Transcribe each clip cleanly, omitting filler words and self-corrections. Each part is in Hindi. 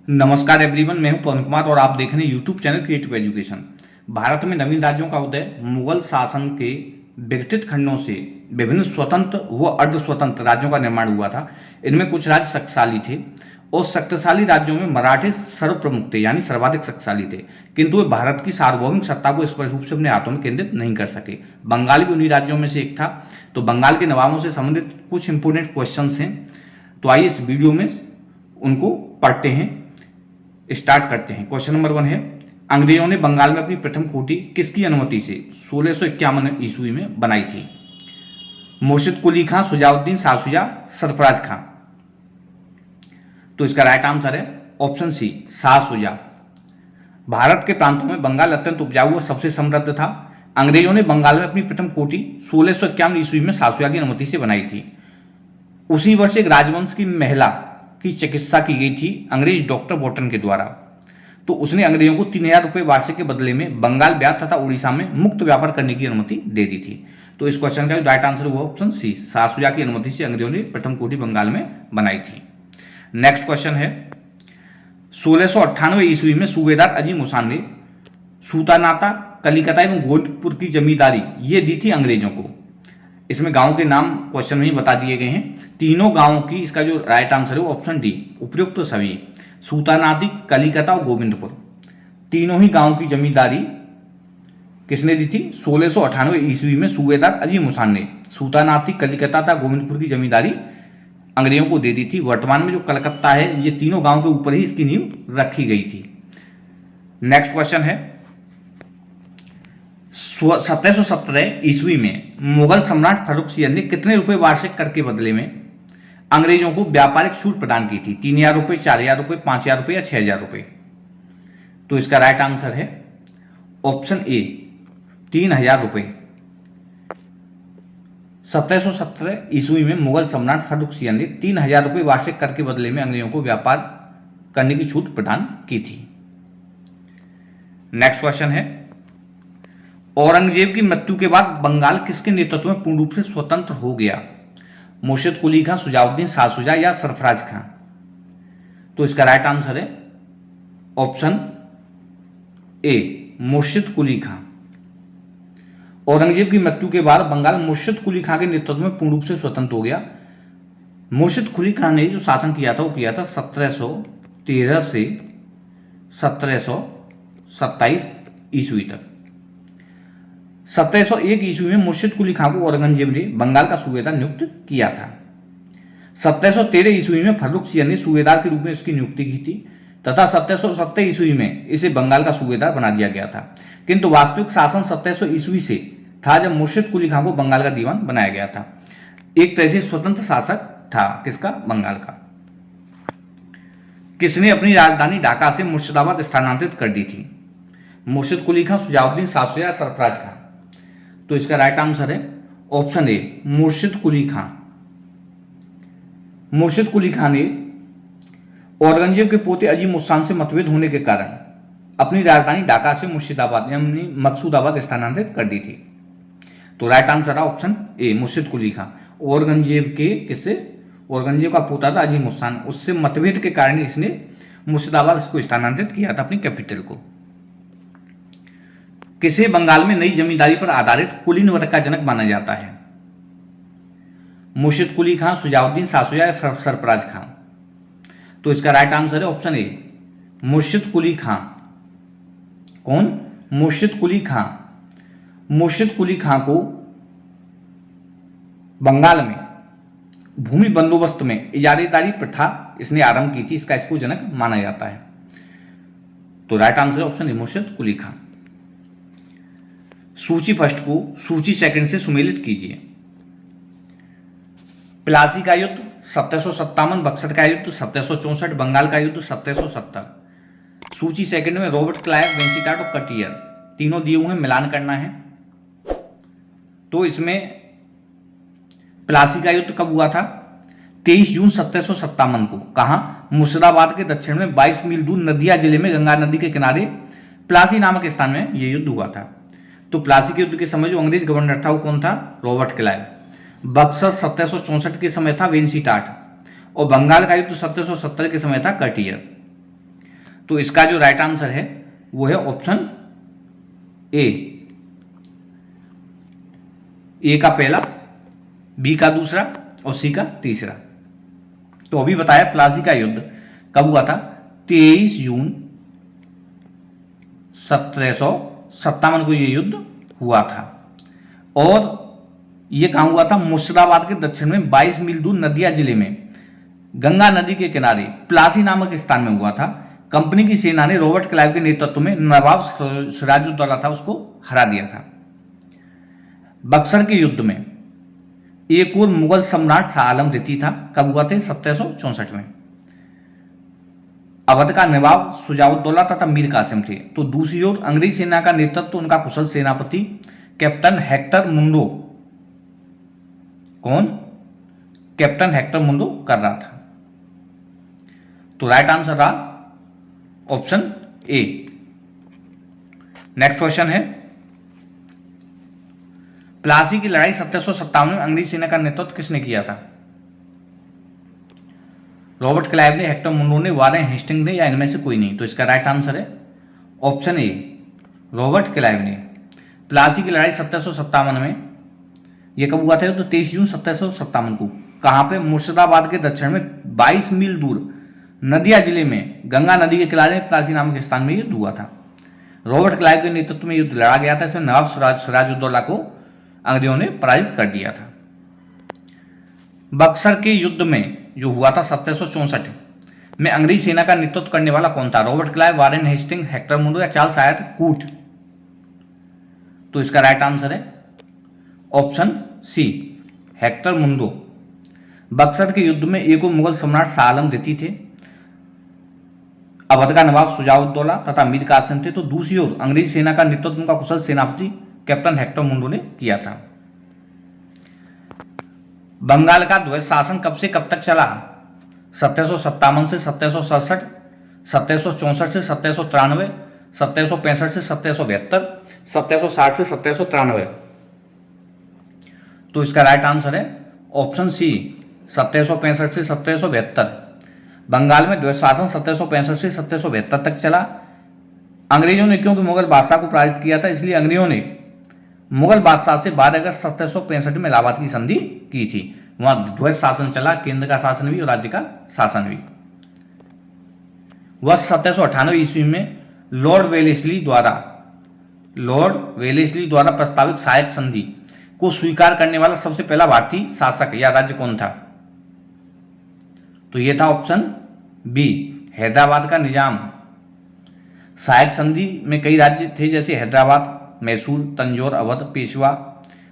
नमस्कार एवरीवन, मैं हूं पवन कुमार और आप देख रहे हैं YouTube channel creative education. Bharat में नवीन राज्यों का उदय मुगल शासन के विघटित खंडों से विभिन्न स्वतंत्र व अर्ध स्वतंत्र राज्यों का निर्माण हुआ था। इनमें कुछ राज्य शक्तिशाली थे और शक्तिशाली राज्यों में मराठे सर्वप्रमुख थे, यानी सर्वाधिक शक्तिशाली थे, किंतु वे भारत की सार्वभौमिक सत्ता को स्पष्ट रूप से अपने हाथों में केंद्रित नहीं कर सके। बंगाल भी उन्हीं राज्यों में से एक था। तो बंगाल के नवाबों से संबंधित कुछ इंपोर्टेंट क्वेश्चन हैं, तो आइए इस वीडियो में उनको पढ़ते हैं। स्टार्ट करते हैं। क्वेश्चन नंबर 1 है, अंग्रेजों ने बंगाल में अपनी प्रथम कोठी किसकी अनुमति से 1651 ईस्वी में बनाई थी? मुर्शिद कुली खां, सुजाउद्दीन, शाह शुजा, सरफराज खां। तो इसका राइट आंसर है ऑप्शन सी, शाह शुजा। भारत के प्रांतों में बंगाल अत्यंत उपजाऊ और सबसे समृद्ध था। अंग्रेजों ने बंगाल में अपनी प्रथम कोठी 1651 ईस्वी में शाह शुजा की अनुमति से बनाई थी। उसी वर्ष एक राजवंश की महिला की चिकित्सा की गई थी अंग्रेज डॉक्टर वॉटन के द्वारा। तो उसने अंग्रेजों को 3000 रुपए वार्षिक के बदले में बंगाल, बिहार तथा उड़ीसा में मुक्त व्यापार करने की अनुमति दे दी थी। तो इस क्वेश्चन का राइट आंसर हुआ ऑप्शन सी, शाह शुजा की अनुमति से अंग्रेजों ने प्रथम कोठी बंगाल में बनाई थी। नेक्स्ट क्वेश्चन है, 1698 ईस्वी में सूबेदार अजीम हुसैन ने सूतानाता, कलिकता एवं गोरखपुर की जमींदारी ये दी थी अंग्रेजों को। इसमें गांव के नाम क्वेश्चन में ही बता दिए गए हैं। तीनों गांवों की इसका जो राइट आंसर है वो ऑप्शन डी, उपयुक्त सभी, सूतानाती, कलिकता और गोविंदपुर, तीनों ही गांवों की जमींदारी किसने दी थी? 1698 ईस्वी में सूबेदार अजीम हुसैन ने सूतानाती, कलिकता तथा गोविंदपुर की जमींदारी अंग्रेजों को दे दी थी। वर्तमान में जो कलकत्ता है ये तीनों गांव के ऊपर ही इसकी नींव रखी गई थी। नेक्स्ट क्वेश्चन है, 1717 ईस्वी में मुगल सम्राट फर्रुखसियर ने कितने रुपए वार्षिक कर के बदले में अंग्रेजों को व्यापारिक छूट प्रदान की थी? 3000 रुपए, 4000 रुपए, 5000 रुपए या 6000 रुपए? तो इसका राइट आंसर है ऑप्शन ए, 3000 रुपए। 1717 ईस्वी में मुगल सम्राट फर्रुखसियर ने 3000 रुपए वार्षिक कर के बदले में अंग्रेजों को व्यापार करने की छूट प्रदान की थी। नेक्स्ट क्वेश्चन है, औरंगजेब की मृत्यु के बाद बंगाल किसके नेतृत्व में पूर्ण रूप से स्वतंत्र हो गया? मुर्शिद कुली खां, सुजाउद्दीन, शाह शुजा या सरफराज खां? तो इसका राइट आंसर है ऑप्शन ए, मुर्शिद कुली खां। औरंगजेब की मृत्यु के बाद बंगाल मुर्शिद कुली खां के नेतृत्व में पूर्ण रूप से स्वतंत्र हो गया। मुर्शिद कुली खां ने जो शासन किया था वो किया था 1713 से 1727 ईस्वी तक। 1701 ईस्वी में मुर्शिद कुली खां को औरंगजेब ने बंगाल का सूबेदार नियुक्त किया था। 1713 ईस्वी में फर्रुखसियर ने सूबेदार के रूप में इसकी नियुक्ति की थी तथा 1770 ईस्वी में इसे बंगाल का सूबेदार बना दिया गया था। किंतु वास्तविक शासन 1700 ईस्वी से था जब मुर्शिद कुली खां को बंगाल का दीवान बनाया गया था। एक तरह से स्वतंत्र शासक था किसका? बंगाल का। किसने अपनी राजधानी ढाका से मुर्शिदाबाद स्थानांतरित कर दी थी? मुर्शिद कुली खां, सुजाउद्दीन, शाह शुजा, सरफराज खां? तो इसका राइट आंसर है ऑप्शन ए, मुर्शिद कुली खां। मुर्शिद कुली खां ने औरंगजेब के पोते अजीम हुसैन से मतभेद होने के कारण अपनी राजधानी ढाका से मुर्शिदाबाद यानी मकसूदाबाद स्थानांतरित कर दी थी। तो राइट आंसर है ऑप्शन ए, मुर्शिद कुली खां। औरंगजेब के किससे? औरंगजेब का पोता था अजीम हुसैन, उससे मतभेद के कारण इसने मुर्शिदाबाद इसको स्थानांतरित किया था अपनी कैपिटल को। किसे बंगाल में नई जमींदारी पर आधारित कुलीन वर्ग का जनक माना जाता है? मुर्शिद कुली खां, सुजाउद्दीन, शाह शुजा या सरफराज खां? तो इसका राइट आंसर है ऑप्शन ए, मुर्शिद कुली खां। कौन? मुर्शिद कुली खां। मुर्शिद कुली खां को बंगाल में भूमि बंदोबस्त में इजारेदारी प्रथा इसने आरंभ की थी, इसको जनक माना जाता है। तो राइट आंसर है ऑप्शन ए, मुर्शिद कुली खां। सूची फर्स्ट को सूची सेकंड से सुमेलित कीजिए। प्लासी का युद्ध 1757, बक्सर का युद्ध 1764, बंगाल का युद्ध 1770। सूची सेकंड में रॉबर्ट क्लाइव, वेंसीटाट और कटियर तीनों दिए हुए हैं, मिलान करना है। तो इसमें प्लासी का युद्ध कब हुआ था? 23 जून 1757 को। कहां? मुर्शिदाबाद के दक्षिण में 22 मील दूर नदिया जिले में गंगा नदी के किनारे प्लासी नामक स्थान में यह युद्ध हुआ था। तो प्लासी के युद्ध के समय जो अंग्रेज गवर्नर था वो कौन था? Robert Clive. बक्सर 1764 के समय था वेंसीटाट और बंगाल का युद्ध 1770 के समय था कटियर। तो इसका जो राइट आंसर है वो है ऑप्शन ए का पहला, बी का दूसरा और सी का तीसरा। तो अभी बताया प्लासी का युद्ध कब हुआ था? 23 जून 1757 को यह युद्ध हुआ था। और यह कहां हुआ था? मुर्शिदाबाद के दक्षिण में 22 मील दूर नदिया जिले में गंगा नदी के किनारे प्लासी नामक स्थान में हुआ था। कंपनी की सेना ने रॉबर्ट क्लाइव के नेतृत्व में नवाब सिराजुद्दौला था उसको हरा दिया था। बक्सर के युद्ध में एक और मुगल सम्राट शाह आलम द्वितीय था। कब हुआ था? 1764 में। अवध का नवाब शुजाउद्दौला तथा मीर कासिम थे। तो दूसरी ओर अंग्रेजी सेना का नेतृत्व उनका कुशल सेनापति कैप्टन हेक्टर मुंडो, कौन? कैप्टन हेक्टर मुंडो कर रहा था। तो राइट आंसर रहा ऑप्शन ए। नेक्स्ट क्वेश्चन है, प्लासी की लड़ाई 1757 में अंग्रेजी सेना का नेतृत्व किसने किया था? रॉबर्ट क्लाइव ने, हेक्टर मुंडो ने, वारेन हेस्टिंग्स ने, या इनमें से कोई नहीं? तो इसका राइट आंसर है ऑप्शन ए, रॉबर्ट क्लाइव ने। प्लासी की लड़ाई 1757 में यह कब हुआ था? तो 23 जून 1757 को। कहां पे? मुर्शिदाबाद के दक्षिण में 22 मील दूर नदिया जिले में गंगा नदी के किनारे प्लासी नामक स्थान में युद्ध हुआ था। रॉबर्ट क्लाइव के नेतृत्व में युद्ध लड़ा गया था। इसमें नवाब सिराजुद्दौला को अंग्रेजों ने पराजित कर दिया था। बक्सर के युद्ध में जो हुआ था 1764 में अंग्रेजी सेना का नेतृत्व करने वाला कौन था? Robert Clive, Warren Hasting, Hector Munro या चार्ल्स आयत कूट? तो इसका राइट आंसर है option C, Hector Munro. Buxar के युद्ध में एक और मुगल सम्राट शाह आलम द्वितीय थे, अवध का नवाब शुजाउद्दौला तथा मीर कासिम थे। तो दूसरी ओर अंग्रेजी सेना का नेतृत्व उनका कुशल सेनापति कैप्टन हेक्टर मुंडो ने किया था। बंगाल का ध्वज शासन कब से कब तक चला? 1757 से 1767, 1764 से 1793, 1765 से 1772, 1760 से 1793। तो इसका राइट आंसर है ऑप्शन सी, 1765 से 1772। बंगाल में ध्वज शासन 1765 से 1772 तक चला। अंग्रेजों ने, क्योंकि मुगल बादशाह को पराजित किया था, इसलिए अंग्रेजों ने मुगल बादशाह से 12 अगस्त 1765 में इलाहाबाद की संधि की थी। वहां ध्वज शासन चला, केंद्र का शासन भी और राज्य का शासन भी। वर्ष 1798 ईस्वी में लॉर्ड वेलेस्ली द्वारा प्रस्तावित सहायक संधि को स्वीकार करने वाला सबसे पहला भारतीय शासक या राज्य कौन था? तो यह था ऑप्शन बी, हैदराबाद का निजाम। सहायक संधि में कई राज्य थे, जैसे हैदराबाद, मैसूर, तंजौर, अवध, पेशवा,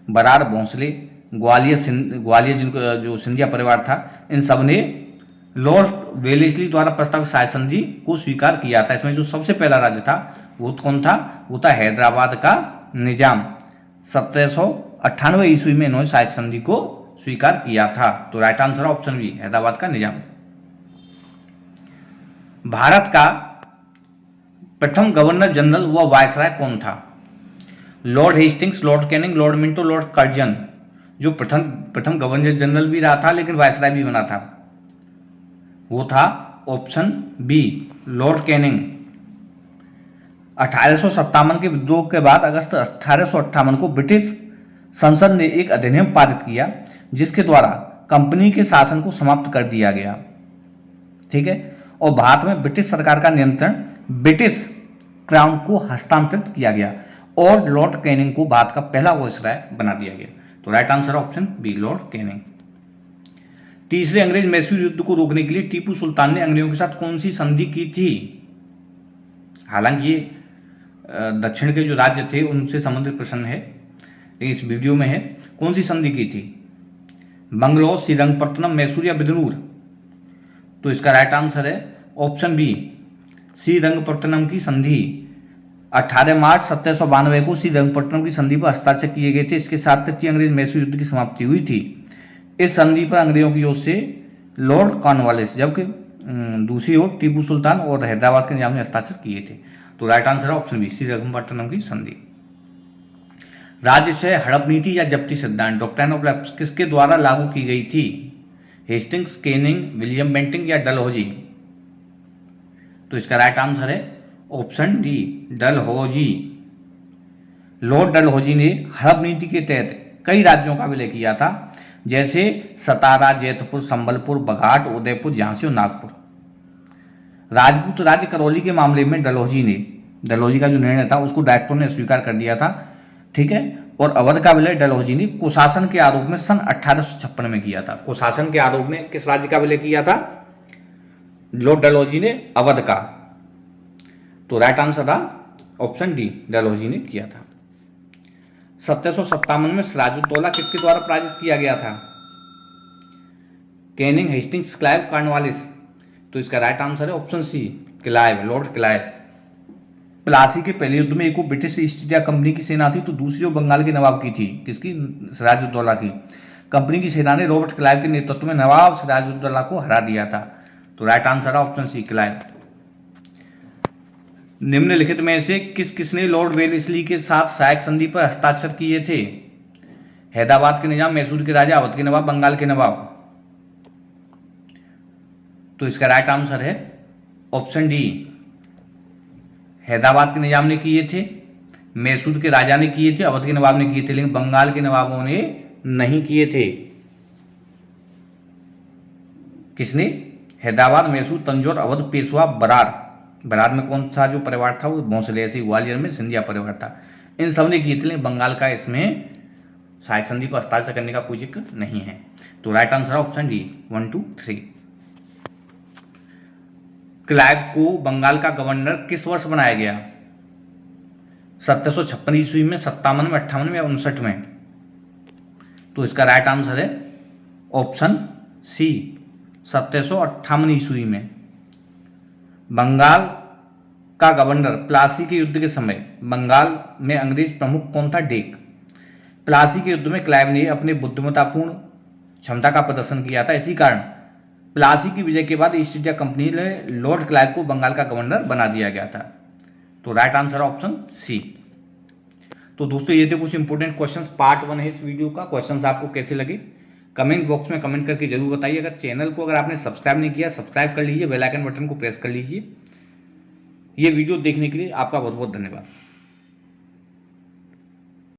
बरार, भोंसले, ग्वालियर जिनको जो सिंधिया परिवार था, इन सब ने लॉर्ड वेलेस्ली द्वारा प्रस्तावित सहायक संधि को स्वीकार किया था। इसमें जो सबसे पहला राज्य था वो कौन था? वो था हैदराबाद का निजाम। 1798 ईस्वी में इन्होंने सहायक संधि को स्वीकार किया था। तो right answer option B, Hyderabad का निजाम। भारत का प्रथम गवर्नर जनरल व वायसराय कौन था? Lord Hastings, Lord Canning, Lord Minto, Lord Curzon. जो प्रथम गवर्नर जनरल भी रहा था लेकिन वायसराय भी बना था, वो था ऑप्शन बी, लॉर्ड कैनिंग। 1857 के विद्रोह के बाद अगस्त 1858 को ब्रिटिश संसद ने एक अधिनियम पारित किया जिसके द्वारा कंपनी के शासन को समाप्त कर दिया गया। ठीक है, और भारत में ब्रिटिश सरकार का नियंत्रण ब्रिटिश क्राउन को हस्तांतरित किया गया और लॉर्ड कैनिंग को भारत का पहला वायसराय बना दिया गया। तो right answer option B, Lord Canning. तीसरे अंग्रेज मैसूर युद्ध को रोकने के लिए टीपू सुल्तान ने अंग्रेजों के साथ कौन सी संधि की थी? हालांकि ये दक्षिण के जो राज्य थे उनसे संबंधित प्रश्न है, लेकिन इस वीडियो में है। कौन सी संधि की थी? बंगलौर, श्रीरंगपट्टनम, मैसूर या बिदनूर? तो इसका राइट आंसर है ऑप्शन बी, श्रीरंगपट्टनम की संधि। 18 मार्च 1792 को श्रीरंगपट्टनम की संधि पर हस्ताक्षर किए गए थे। इसके साथ तक कि अंग्रेज मैसूर युद्ध की समाप्ति हुई थी। इस संधि पर अंग्रेजों की ओर से लॉर्ड कॉर्नवालिस, जबकि दूसरी ओर टीपू सुल्तान और हैदराबाद के निजाम ने हस्ताक्षर किए थे। तो राइट आंसर है ऑप्शन बी, श्रीरंगपट्टनम की संधि। राज्यक्षय, हड़प नीति या जब्ती सिद्धांत, डॉक्ट्राइन ऑफ लैप्स, किसके द्वारा लागू की गई थी? हेस्टिंग्स, कैनिंग, विलियम बेंटिंक या डलहौजी? तो इसका राइट आंसर है option D, Dalhousie. Lord Dalhousie ने हड़प नीति के तहत कई राज्यों का विलय किया था, जैसे सतारा, जैतपुर, संबलपुर, बघाट, उदयपुर, झांसी और नागपुर। राजपूत राज्य करौली के मामले में डलहौजी का जो निर्णय था उसको डायरेक्टरों ने स्वीकार कर दिया था, ठीक है। और अवध का विलय डलहौजी ने कुशासन के आरोप में सन 1856 में किया था। कुशासन के आरोप में किस राज्य का विलय किया था? लॉर्ड डलहौजी ने अवध का। तो राइट आंसर था ऑप्शन डी, डलहौजी ने किया था। 1757 में सिराजुद्दौला किसके द्वारा पराजित किया गया था? Canning, Hastings, Clive, Cornwallis. तो इसका राइट आंसर है option C, Clive, Lord Clive. Plassey के पहले युद्ध में एक वो ब्रिटिश ईस्ट इंडिया कंपनी की सेना थी, तो दूसरी वो बंगाल के नवाब की थी। किसकी? सिराजुद्दौला की। कंपनी की सेना ने रॉबर्ट क्लाइव के नेतृत्व में नवाब सिराजुद्दौला को हरा दिया था। तो राइट आंसर है ऑप्शन सी, क्लाइव। निम्नलिखित में से किसने लॉर्ड वेलेस्ली के साथ सहायक संधि पर हस्ताक्षर किए थे? हैदराबाद के निजाम, मैसूर के राजा, अवध के नवाब, बंगाल के नवाब। तो इसका राइट आंसर है ऑप्शन डी, हैदराबाद के निजाम ने किए थे, मैसूर के राजा ने किए थे, अवध के नवाब ने किए थे, लेकिन बंगाल के नवाबों ने नहीं किए थे। किसने? हैदराबाद, मैसूर, तंजौर, अवध, पेशवा, बरार। बरार में कौन सा जो परिवार था? वो भोंसले। ऐसे ग्वालियर में सिंधिया परिवार था। इन सब ने किए थे, लेकिन बंगाल का इसमें सहायक संधि को हस्ताक्षर करने का कोई जिक्र नहीं है। तो राइट आंसर है ऑप्शन डी, 1, 2, 3। क्लाइव को बंगाल का गवर्नर किस वर्ष बनाया गया? 1756 ईस्वी में, 57 में, 58 में या 59 में? तो इसका राइट आंसर है ऑप्शन सी, 1758 ईस्वी में। बंगाल का गवर्नर प्लासी के युद्ध के समय बंगाल में अंग्रेज प्रमुख कौन था? डेक। प्लासी के युद्ध में क्लाइव ने अपने बुद्धिमत्तापूर्ण क्षमता का प्रदर्शन किया था। इसी कारण प्लासी की विजय के बाद ईस्ट इंडिया कंपनी ने लॉर्ड क्लाइव को बंगाल का गवर्नर बना दिया गया था। तो राइट आंसर ऑप्शन सी। तो दोस्तों ये थे कुछ इंपोर्टेंट क्वेश्चंस, पार्ट 1 है इस वीडियो का। क्वेश्चंस आपको कैसे लगे कमेंट बॉक्स में कमेंट करके जरूर बताइए। अगर चैनल को अगर आपने सब्सक्राइब नहीं किया, सब्सक्राइब कर लीजिए, बेल आइकन बटन को प्रेस कर लीजिए। ये वीडियो देखने के लिए आपका बहुत बहुत धन्यवाद।